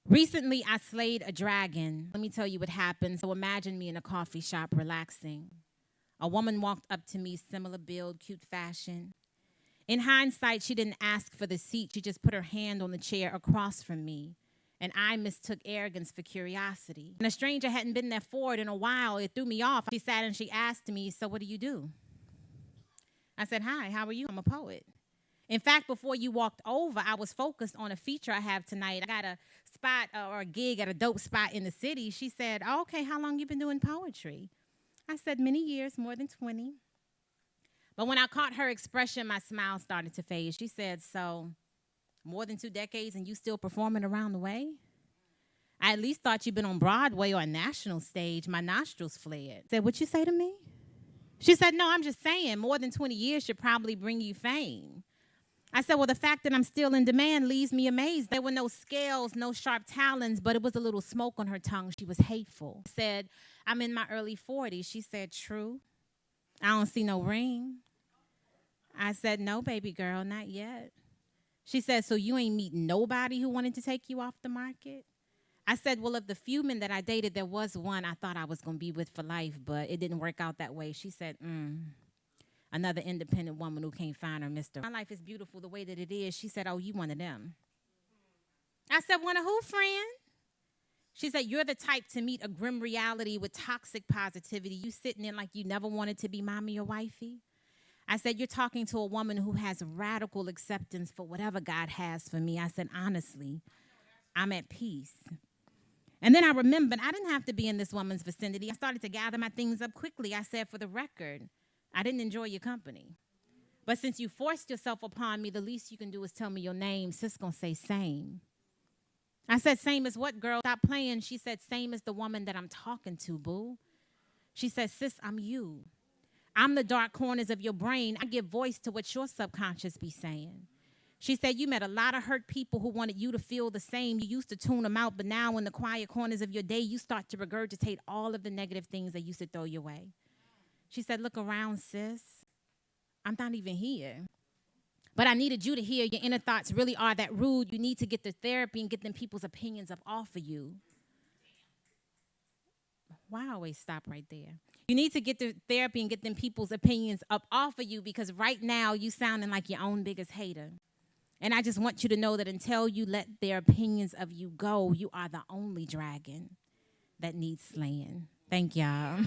Recently, I slayed a dragon. Let me tell you what happened. So imagine me in a coffee shop relaxing. A woman walked up to me, similar build, cute fashion. In hindsight, she didn't ask for the seat. She just put her hand on the chair across from me. And I mistook arrogance for curiosity. And a stranger hadn't been there for it in a while. It threw me off. She sat and she asked me, "So what do you do?" I said, "Hi, how are you? I'm a poet." In fact, before you walked over, I was focused on a feature I have tonight. I got a spot or a gig at a dope spot in the city. She said, "Oh, okay, how long you been doing poetry?" I said, "Many years, more than 20. But when I caught her expression, my smile started to fade. She said, "So, more than 2 decades and you still performing around the way?" I at least thought you'd been on Broadway or a national stage. My nostrils flared. I said, "What'd you say to me?" She said, "No, I'm just saying more than 20 years should probably bring you fame." I said, "Well, the fact that I'm still in demand leaves me amazed." There were no scales, no sharp talons, but it was a little smoke on her tongue. She was hateful. I said, "I'm in my early 40s. She said, "True. I don't see no ring." I said, "No, baby girl, not yet." She said, "So you ain't meet nobody who wanted to take you off the market?" I said, "Well, of the few men that I dated, there was one I thought I was going to be with for life, but it didn't work out that way." She said, "Another independent woman who can't find her mister. My life is beautiful the way that it is." She said, "Oh, you one of them." I said, "One of who, friend?" She said, "You're the type to meet a grim reality with toxic positivity. You sitting in like you never wanted to be mommy or wifey." I said, "You're talking to a woman who has radical acceptance for whatever God has for me." I said, "Honestly, I'm at peace." And then I remembered I didn't have to be in this woman's vicinity. I started to gather my things up quickly. I said, "For the record, I didn't enjoy your company. But since you forced yourself upon me, the least you can do is tell me your name." Sis gonna say same. I said, "Same as what, girl? Stop playing." She said, "Same as the woman that I'm talking to, boo." She said, "Sis, I'm you. I'm the dark corners of your brain. I give voice to what your subconscious be saying." She said, "You met a lot of hurt people who wanted you to feel the same. You used to tune them out, but now in the quiet corners of your day, you start to regurgitate all of the negative things they used to throw your way." She said, "Look around, sis. I'm not even here. But I needed you to hear your inner thoughts really are that rude. You need to get the therapy and get them people's opinions up off of you." Why I always stop right there? You need to get the therapy and get them people's opinions up off of you because right now you sounding like your own biggest hater. And I just want you to know that until you let their opinions of you go, you are the only dragon that needs slaying. Thank y'all.